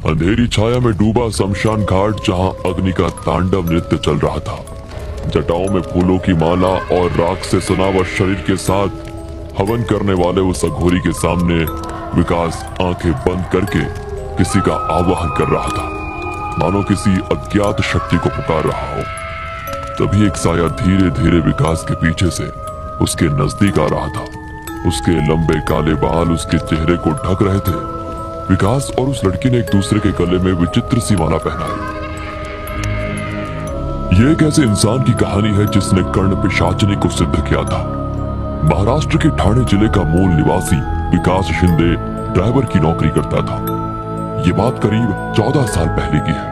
अंधेरी छाया में डूबा शमशान घाट जहां अग्नि का तांडव नृत्य चल रहा था। जटाओं में फूलों की माला और राख से सना हुआ शरीर के साथ हवन करने वाले उस अघोरी के सामने विकास आंखें बंद करके किसी का आवाहन कर रहा था, मानो किसी अज्ञात शक्ति को पुकार रहा हो। तभी एक साया धीरे धीरे विकास के पीछे से उसके नजदीक आ रहा था। उसके लंबे काले बाल उसके चेहरे को ढक रहे थे। विकास और उस लड़की ने एक दूसरे के गले में विचित्र सी माला पहनाई। ये एक ऐसे इंसान की कहानी है जिसने कर्ण पिशाचिनी को सिद्ध किया था। महाराष्ट्र के ठाणे जिले का मूल निवासी विकास शिंदे ड्राइवर की नौकरी करता था। ये बात करीब 14 साल पहले की है।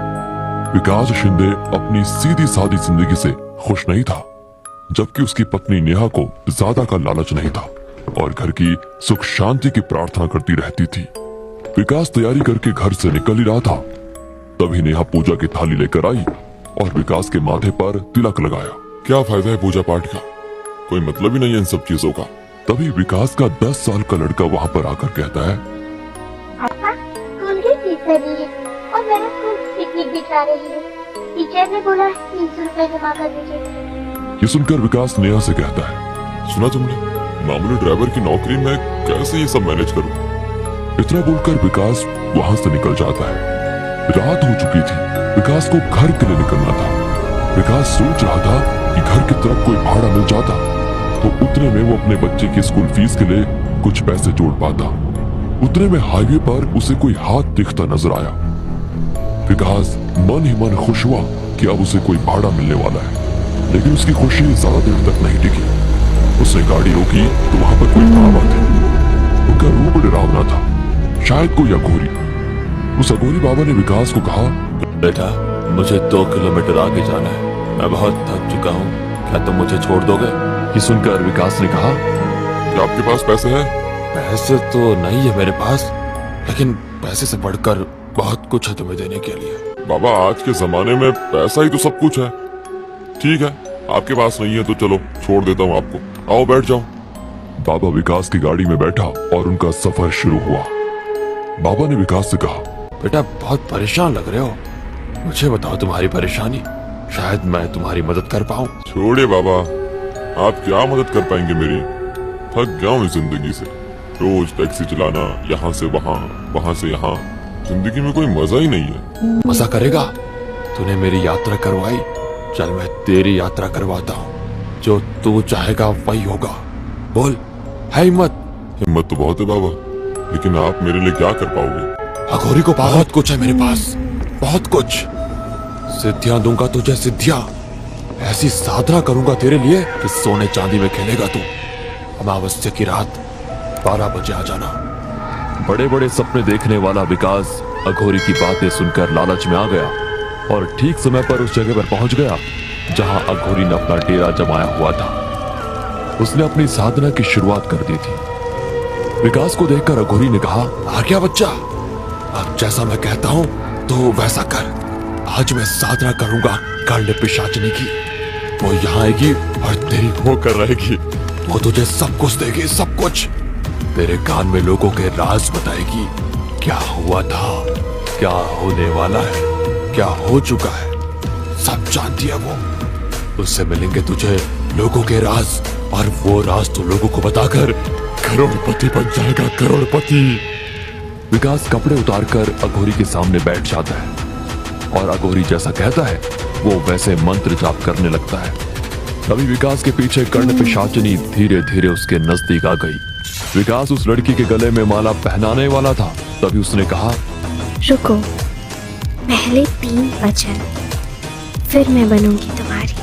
विकास शिंदे अपनी सीधी सादी जिंदगी से खुश नहीं था, जबकि उसकी पत्नी नेहा को ज्यादा का लालच नहीं था और घर की सुख शांति की प्रार्थना करती रहती थी। विकास तैयारी करके घर से निकल ही रहा था, तभी नेहा पूजा की थाली लेकर आई और विकास के माथे पर तिलक लगाया। क्या फायदा है पूजा पाठ का, कोई मतलब ही नहीं है इन सब चीजों का। तभी विकास का 10 साल का लड़का वहाँ पर आकर कहता है, पापा, स्कूल की फीस भरनी है और मेरा स्कूल पिकनिक भी जा रही है। टीचर ने बोला 300 रुपए जमा कर दीजिए। ये सुनकर विकास नेहा से कहता है, सुना तुमने, मामूली ड्राइवर की नौकरी में कैसे ये सब मैनेज करूं? इतना बोलकर विकास वहां से निकल जाता है। रात हो चुकी थी, विकास को घर के लिए निकलना था। विकास सोच रहा था कि घर की तरफ कोई भाड़ा मिल जाता तो उतने में वो अपने बच्चे की स्कूल फीस के लिए कुछ पैसे जोड़ पाता। उतने में हाईवे पर उसे कोई हाथ दिखता नजर आया। विकास मन ही मन खुश हुआ कि अब उसे कोई भाड़ा मिलने वाला है, लेकिन उसकी खुशी ज्यादा देर तक नहीं टिकी। उसने गाड़ी रोकी तो वहां पर कोई बाबा थे। उनका रूप डरावना था, शायद कोई अघोरी। उस अघोरी बाबा ने विकास को कहा, बेटा, मुझे 2 किलोमीटर आगे जाना है, मैं बहुत थक चुका हूँ, क्या तुम मुझे छोड़ दोगे? ये सुनकर विकास ने कहा, क्या आपके पास पैसे हैं? पैसे तो नहीं है मेरे पास, लेकिन पैसे से बढ़कर बहुत कुछ है तुम्हें देने के लिए। बाबा, आज के जमाने में पैसा ही तो सब कुछ है। ठीक है, आपके पास नहीं है तो चलो छोड़ देता हूँ आपको, आओ बैठ जाओ। बाबा विकास की गाड़ी में बैठा और उनका सफर शुरू हुआ। बाबा ने विकास से कहा, बेटा, बहुत परेशान लग रहे हो, मुझे बताओ तुम्हारी परेशानी, शायद मैं तुम्हारी मदद कर पाऊँ। छोड़िए बाबा, आप क्या मदद कर पाएंगे मेरी? थक गया हूँ इस जिंदगी से, रोज टैक्सी चलाना, यहाँ से वहाँ, वहाँ से यहाँ। जिंदगी में कोई मजा ही नहीं है। मजा करेगा? तूने मेरी यात्रा करवाई, चल मैं तेरी यात्रा करवाता हूँ। जो तू चाहेगा वही होगा, बोल, है हिम्मत? हिम्मत तो बहुत है बाबा, लेकिन आप मेरे लिए क्या कर पाओगे? अघोरी को बहुत कुछ है मेरे पास, बहुत कुछ। सिद्धियां दूंगा तुझे, सिद्धियां। ऐसी साधना करूंगा तेरे लिए कि सोने चांदी में खेलेगा तू। अमावस्या की रात 12 बजे आ जाना। बड़े बड़े सपने देखने वाला विकास अघोरी की बातें सुनकर लालच में आ गया और ठीक समय पर उस जगह पर पहुंच गया जहां अघोरी ने अपना डेरा जमाया हुआ था। उसने अपनी साधना की शुरुआत कर दी थी। विकास को देखकर अघोरी ने कहा, आ गया बच्चा, अब जैसा मैं कहता हूँ तो वैसा कर। आज मैं साधना करूंगा कर्ण पिशाचिनी की। वो यहाँ आएगी और तेरी होकर रहेगी। वो तुझे सब कुछ देगी, सब कुछ। तेरे कान में लोगों के राज बताएगी, क्या हुआ था, क्या होने वाला है, क्या हो चुका है, सब जानती है वो। उससे मिलेंगे तुझे लोगों के राज, और वो राज तो लोगों को बताकर करोड़पति बन जाएगा, करोड़पति। विकास कपड़े उतारकर अघोरी के सामने बैठ जाता है और अघोरी जैसा कहता है वो वैसे मंत्र जाप करने लगता है। तभी विकास के पीछे कर्ण पिशाचिनी धीरे धीरे उसके नजदीक आ गई। विकास उस लड़की के गले में माला पहनाने वाला था, तभी उसने कहा, रुको, पहले 3 वचन, फिर मैं बनूंगी तुम्हारी।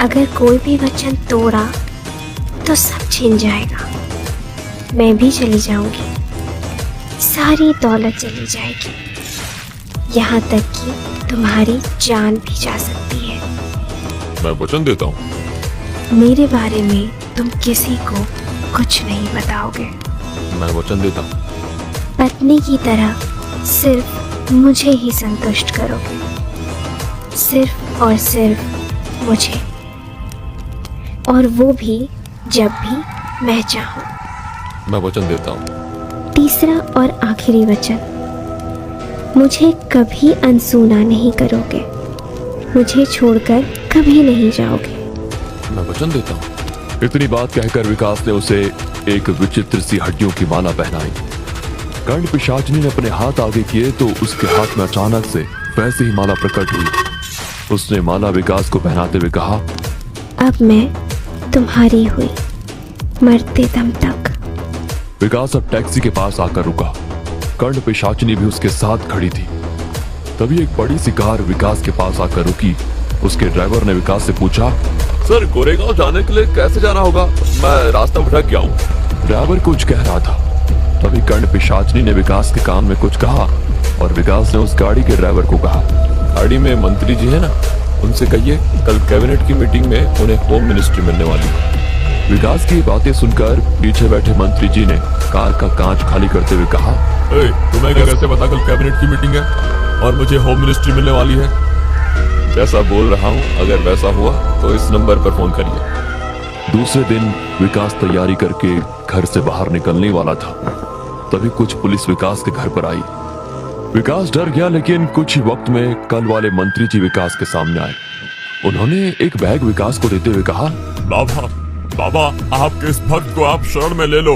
अगर कोई भी वचन तोड़ा तो सब छिन जाएगा, मैं भी चली जाऊंगी, सारी दौलत चली जाएगी, यहाँ तक कि तुम्हारी जान भी जा सकती है। मैं वचन देता हूँ, मेरे बारे में तुम किसी को कुछ नहीं बताओगे। मैं वचन देता हूँ। पत्नी की तरह सिर्फ मुझे ही संतुष्ट करोगे, सिर्फ और सिर्फ मुझे, और वो भी जब भी मैं चाहूँ। मैं वचन देता हूँ। तीसरा और आखिरी वचन, मुझे कभी अनसुना नहीं करोगे, मुझे छोड़कर कभी नहीं जाओगे। मैं वचन देता हूँ। इतनी बात कहकर विकास ने उसे एक विचित्र सी हड्डियों की माला पहनाई। कर्ण पिशाचिनी ने अपने हाथ आगे किए तो उसके हाथ में अचानक से वैसे ही माला प्रकट हुई। उसने माला विकास को पहनाते हुए कहा, अब मैं तुम्हारी हुई, मरते दम तक। विकास अब टैक्सी के पास आकर रुका। कर्ण पिशाचिनी भी उसके साथ खड़ी थी। तभी एक बड़ी सी कार विकास के पास आकर रुकी। उसके ड्राइवर ने विकास से पूछा, सर, गोरेगांव जाने के लिए कैसे जाना होगा? मैं रास्ता भटक गया हूँ। ड्राइवर कुछ कह रहा था। तभी कर्ण पिशाचिनी ने विकास के कान में कुछ कहा और विकास ने उस गाड़ी के ड्राइवर को कहा, गाड़ी में मंत्री जी है ना, उनसे कहिए कल कैबिनेट की मीटिंग में उन्हें होम मिनिस्ट्री मिलने वाली है। विकास की बातें सुनकर पीछे बैठे मंत्री जी ने कार का कांच खाली करते हुए कहा, तुम्हें कैसे पता कल कैबिनेट की मीटिंग है और मुझे होम मिनिस्ट्री मिलने वाली है? जैसा बोल रहा हूँ, अगर वैसा हुआ तो इस नंबर पर फोन करिए। दूसरे दिन विकास तैयारी करके घर से बाहर निकलने वाला था। तभी कुछ पुलिस विकास के घर पर आई। विकास डर गया, लेकिन कुछ ही वक्त में कल वाले मंत्री जी विकास के सामने आए। उन्होंने एक बैग विकास को देते हुए कहा, बाबा, आपके इस भक्त को आप शरण में ले लो।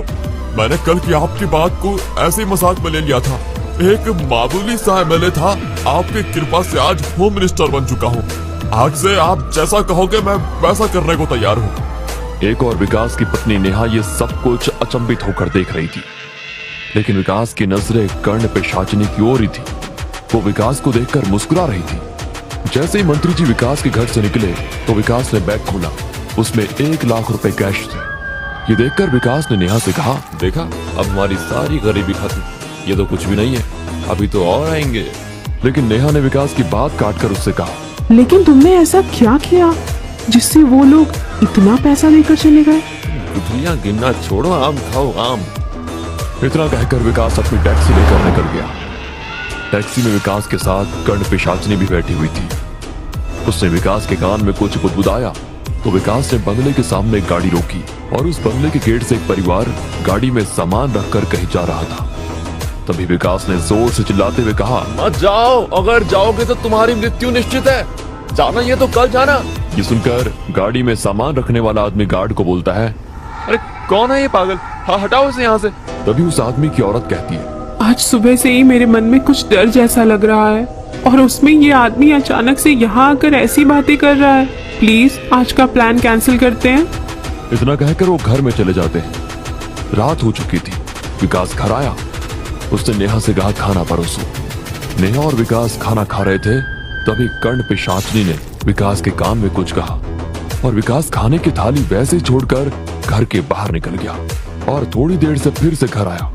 मैंने कल की आपकी बात को ऐसे ही मजाक में ले लिया था। एक मामूली सा एमएलए था, आपकी कृपा से आज होम मिनिस्टर बन चुका हूँ। आज से आप जैसा कहोगे मैं वैसा करने को तैयार हूँ। एक और विकास की पत्नी नेहा ये सब कुछ अचंभित होकर देख रही थी, लेकिन विकास की नजरें कर्ण पिशाचिनी की ओर ही थी। वो विकास को देखकर मुस्कुरा रही थी। जैसे ही मंत्री जी विकास के घर से निकले तो विकास ने बैग खोला। उसमें 1 लाख रुपए कैश थे। ये देखकर विकास ने नेहा से कहा, देखा, अब हमारी सारी गरीबी खत्म। ये तो कुछ भी नहीं है, अभी तो और आएंगे। लेकिन नेहा ने विकास की बात काटकर उससे कहा, लेकिन तुमने ऐसा क्या किया जिससे वो लोग इतना पैसा लेकर चले गए? गुठलियां गिनना छोड़ो, आम खाओ आम। इतना कहकर विकास अपनी टैक्सी लेकर निकल गया। टैक्सी में विकास के साथ कर्ण पिशाचिनी भी बैठी हुई थी। उसने विकास के कान में कुछ बुदबुदाया तो विकास ने बंगले के सामने एक गाड़ी रोकी और उस बंगले के गेट से एक परिवार गाड़ी में सामान रखकर कहीं जा रहा था। तभी विकास ने जोर से चिल्लाते हुए कहा, मत जाओ, अगर जाओगे तो तुम्हारी मृत्यु निश्चित है। जाना ये तो कल जाना। ये सुनकर गाड़ी में सामान रखने वाला आदमी गार्ड को बोलता है, अरे कौन है ये पागल? हाँ, हटाओ इसे यहाँ से। तभी उस आदमी की औरत कहती है, आज सुबह से ही मेरे मन में कुछ डर जैसा लग रहा है और उसमें ये आदमी अचानक से यहाँ आकर ऐसी बातें कर रहा है। प्लीज आज का प्लान कैंसिल करते हैं। इतना कहकर वो घर में चले जाते हैं। रात हो चुकी थी। विकास घर आया। उसने नेहा से कहा, खाना परोसो। नेहा और विकास खाना खा रहे थे। तभी कर्ण पिशाचिनी ने विकास के कान में कुछ कहा और विकास खाने की थाली वैसे ही छोड़कर घर के बाहर निकल गया और थोड़ी देर से फिर से घर आया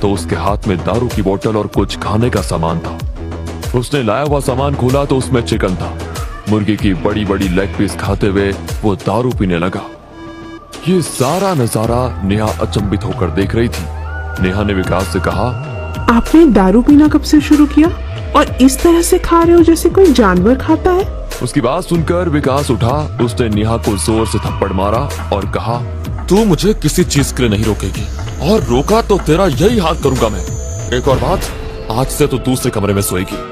तो उसके हाथ में दारू की बोतल और कुछ खाने का सामान था। उसने लाया हुआ सामान खोला तो उसमें चिकन था। मुर्गी की बड़ी बड़ी लेग पीस खाते हुए वो दारू पीने लगा। ये सारा नजारा नेहा अचंभित होकर देख रही थी। नेहा ने विकास से कहा, आपने दारू पीना कब से शुरू किया और इस तरह से खा रहे हो जैसे कोई जानवर खाता है? उसकी बात सुनकर विकास उठा। उसने नेहा को जोर से थप्पड़ मारा और कहा, तू मुझे किसी चीज के लिए नहीं रोकेगी और रोका तो तेरा यही हाल करूंगा मैं। एक और बात, आज से तो दूसरे कमरे में सोएगी।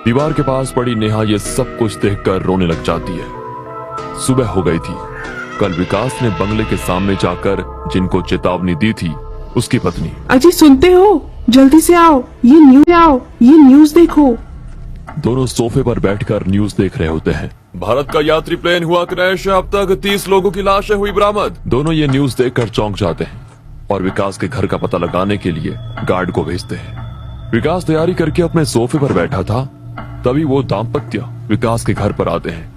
दीवार के पास पड़ी नेहा ये सब कुछ देखकर रोने लग जाती है। सुबह हो गई थी। कल विकास ने बंगले के सामने जाकर जिनको चेतावनी दी थी उसकी पत्नी, अजी सुनते हो, जल्दी से आओ, ये न्यूज देखो। दोनों सोफे पर बैठकर न्यूज देख रहे होते हैं। भारत का यात्री प्लेन हुआ क्रैश, अब तक 30 लोगों की लाशें हुई बरामद। दोनों ये न्यूज देखकर चौंक जाते हैं और विकास के घर का पता लगाने के लिए गार्ड को भेजते हैं। विकास तैयारी करके अपने सोफे पर बैठा था। तभी वो दाम्पत्य विकास के घर पर आते हैं।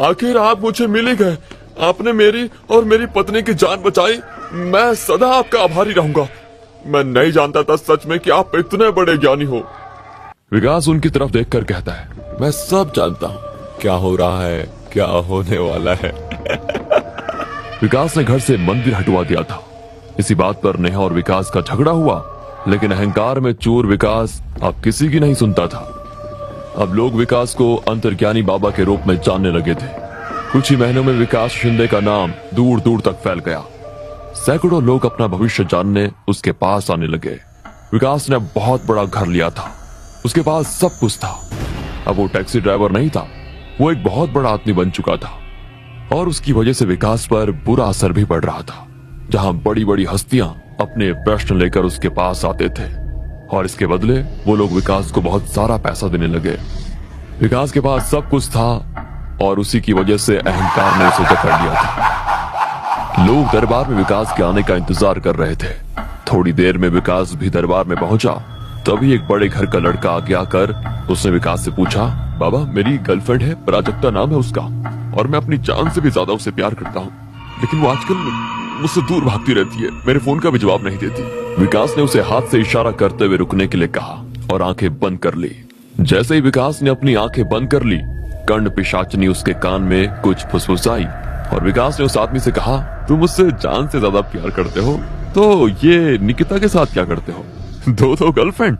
आखिर आप मुझे मिल ही गए। आपने मेरी और मेरी पत्नी की जान बचाई। मैं सदा आपका आभारी रहूंगा। मैं नहीं जानता था सच में कि आप इतने बड़े ज्ञानी हो। विकास उनकी तरफ देखकर कहता है, मैं सब जानता हूँ, क्या हो रहा है, क्या होने वाला है। विकास ने घर से मंदिर हटवा दिया था। इसी बात पर नेहा और विकास का झगड़ा हुआ, लेकिन अहंकार में चूर विकास अब किसी की नहीं सुनता था। अब लोग विकास को अंतर्ज्ञानी बाबा के रूप में जानने लगे थे। कुछ ही महीनों में विकास शिंदे का नाम दूर दूर तक फैल गया। सैकड़ों लोग अपना भविष्य जानने उसके पास आने लगे। विकास ने बहुत बड़ा घर लिया था, उसके पास सब कुछ था। अब वो टैक्सी ड्राइवर नहीं था, वो एक बहुत बड़ा आदमी बन चुका था और उसकी वजह से विकास पर बुरा असर भी पड़ रहा था। जहां बड़ी बड़ी हस्तियां अपने प्रश्न लेकर उसके पास आते थे और इसके बदले वो लोग विकास को बहुत सारा पैसा देने लगे। विकास के पास सब कुछ था और उसी की वजह से अहंकार ने उसे जकड़ लिया था। लोग दरबार में विकास के आने का इंतजार कर रहे थे। थोड़ी देर में विकास भी दरबार में पहुंचा। तभी एक बड़े घर का लड़का आगे आकर उसने विकास से पूछा, बाबा मेरी गर्लफ्रेंड है, प्राजक्ता नाम है उसका, और मैं अपनी जान से भी ज्यादा उससे प्यार करता हूँ, लेकिन वो आजकल मुझसे दूर भागती रहती है, मेरे फोन का भी जवाब नहीं देती। विकास ने उसे हाथ से इशारा करते हुए रुकने के लिए कहा और आंखें बंद कर ली। जैसे ही विकास ने अपनी आंखें बंद कर ली, कर्ण पिशाचिनी उसके कान में कुछ फुसफुसाई और विकास ने उस आदमी से कहा, तुम मुझसे जान से ज्यादा प्यार करते हो तो ये निकिता के साथ क्या करते हो? दो गर्लफ्रेंड,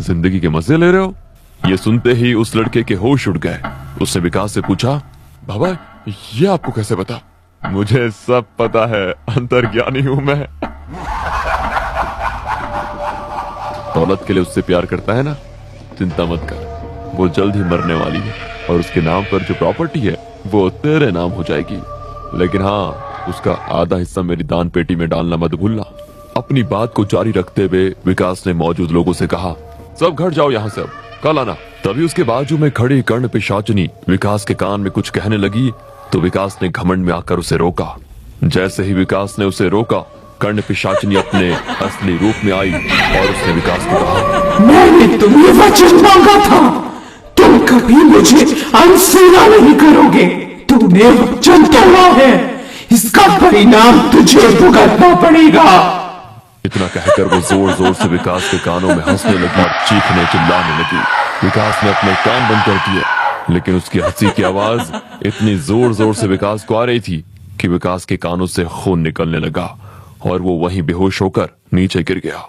जिंदगी के मजे ले रहे हो? ये सुनते ही उस लड़के के होश उड़ गए। उसने विकास से पूछा, बाबा ये आपको कैसे पता? मुझे सब पता है, अंतर्ज्ञानी हूं मैं। दौलत के लिए उससे प्यार करता है ना, चिंता मत कर, वो जल्द ही मरने वाली है और उसके नाम पर जो प्रॉपर्टी है वो तेरे नाम हो जाएगी, लेकिन हाँ उसका आधा हिस्सा मेरी दान पेटी में डालना मत भूलना। अपनी बात को जारी रखते हुए विकास ने मौजूद लोगों से कहा, सब घर जाओ यहाँ से, अब कल आना। तभी उसके बाजू में खड़ी कर्ण पिशाचिनी विकास के कान में कुछ कहने लगी तो विकास ने घमंड में आकर उसे रोका। जैसे ही विकास ने उसे रोका, कर्ण पिशाचिनी अपने असली रूप में आई और उसने विकास को कहा, मैंने तुम्हें वचन मांगा था, तुम कभी मुझे अनसुना नहीं करोगे। तुमने वचन तोड़ा है, इसका परिणाम तुझे भुगतना पड़ेगा। इतना कहकर वो जोर जोर से विकास के कानों में हंसने लगी और चीखने चिल्लाने लगी। विकास ने अपने कान बंद कर दिए, लेकिन उसकी हंसी की आवाज इतनी जोर जोर से विकास को आ रही थी कि विकास के कानों से खून निकलने लगा और वो वहीं बेहोश होकर नीचे गिर गया।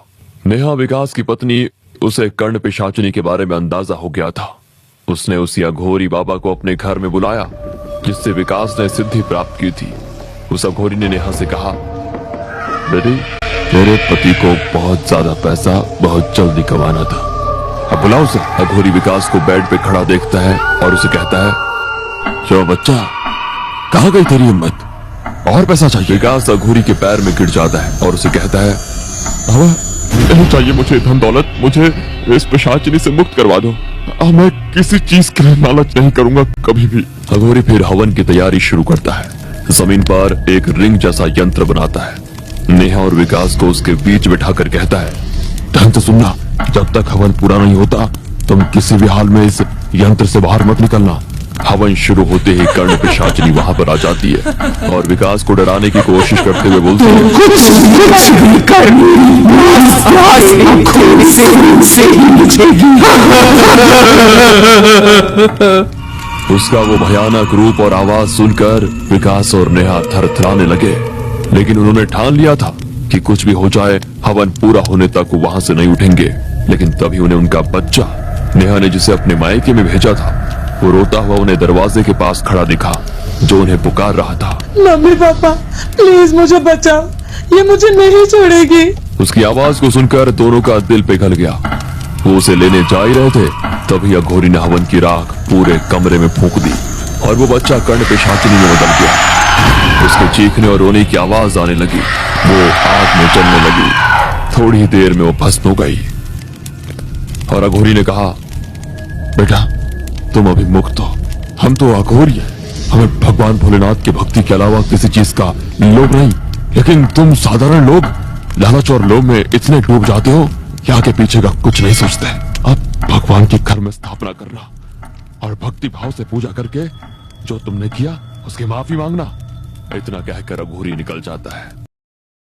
नेहा विकास की पत्नी, उसे कर्ण पिशाचिनी के बारे में अंदाजा हो गया था। उसने उसी अघोरी बाबा को अपने घर में बुलाया जिससे विकास ने सिद्धि प्राप्त की थी। उस अघोरी ने नेहा से कहा, बेटी तेरे पति को बहुत ज्यादा पैसा बहुत जल्दी कमाना था, अब बुलाओ उसे। अघोरी विकास को बेड पे खड़ा देखता है और उसे कहता है, क्यों बच्चा, कहाँ गई तेरी हिम्मत, और पैसा चाहिए? विकास अघोरी के पैर में गिर जाता है और उसे कहता है, बाबा नहीं चाहिए मुझे धन दौलत, मुझे इस पिशाचिनी से मुक्त करवा दो, मैं किसी चीज के लिए लालच नहीं करूंगा कभी भी। अघोरी फिर हवन की तैयारी शुरू करता है। जमीन पर एक रिंग जैसा यंत्र बनाता है। नेहा और विकास को उसके बीच बिठाकर कहता है, ध्यान से सुनना, जब तक हवन पूरा नहीं होता तुम किसी भी हाल में इस यंत्र से बाहर मत निकलना। हवन शुरू होते ही कर्ण पिशाचिनी वहां पर आ जाती है और विकास को डराने की कोशिश करते हुए बोलती है, उसका वो भयानक रूप और आवाज सुनकर विकास और नेहा थरथराने लगे, लेकिन उन्होंने ठान लिया था कि कुछ भी हो जाए हवन पूरा होने तक वो वहां से नहीं उठेंगे। लेकिन तभी उन्हें उनका बच्चा, नेहा ने जिसे अपने मायके में भेजा था, वो रोता हुआ उन्हें दरवाजे के पास खड़ा दिखा जो उन्हें पुकार रहा था, मम्मी पापा प्लीज मुझे बचाओ, ये मुझे नहीं छोड़ेगी। उसकी आवाज को सुनकर दोनों का दिल पिघल गया। वो उसे लेने जा ही रहे थे, तभी अघोरी ने हवन की राख पूरे कमरे में फूंक दी और वो बच्चा कर्ण पिशाचिनी में बदल गया। उसके चीखने और रोने की आवाज आने लगी, वो आग में जलने लगी। थोड़ी ही देर में वो भस्म हो गई और अघोरी ने कहा, बेटा तुम अभी मुक्त हो, हम तो अघोरी हैं, हमें भगवान भोलेनाथ की भक्ति के अलावा किसी चीज का लोभ नहीं, लेकिन तुम साधारण लोग लालच और लोभ में इतने डूब जाते हो कि आगे पीछे का कुछ नहीं सोचते। अब भगवान के घर में स्थापना करना और भक्ति भाव से पूजा करके जो तुमने किया उसकी माफी मांगना। इतना कहकर अघोरी निकल जाता है।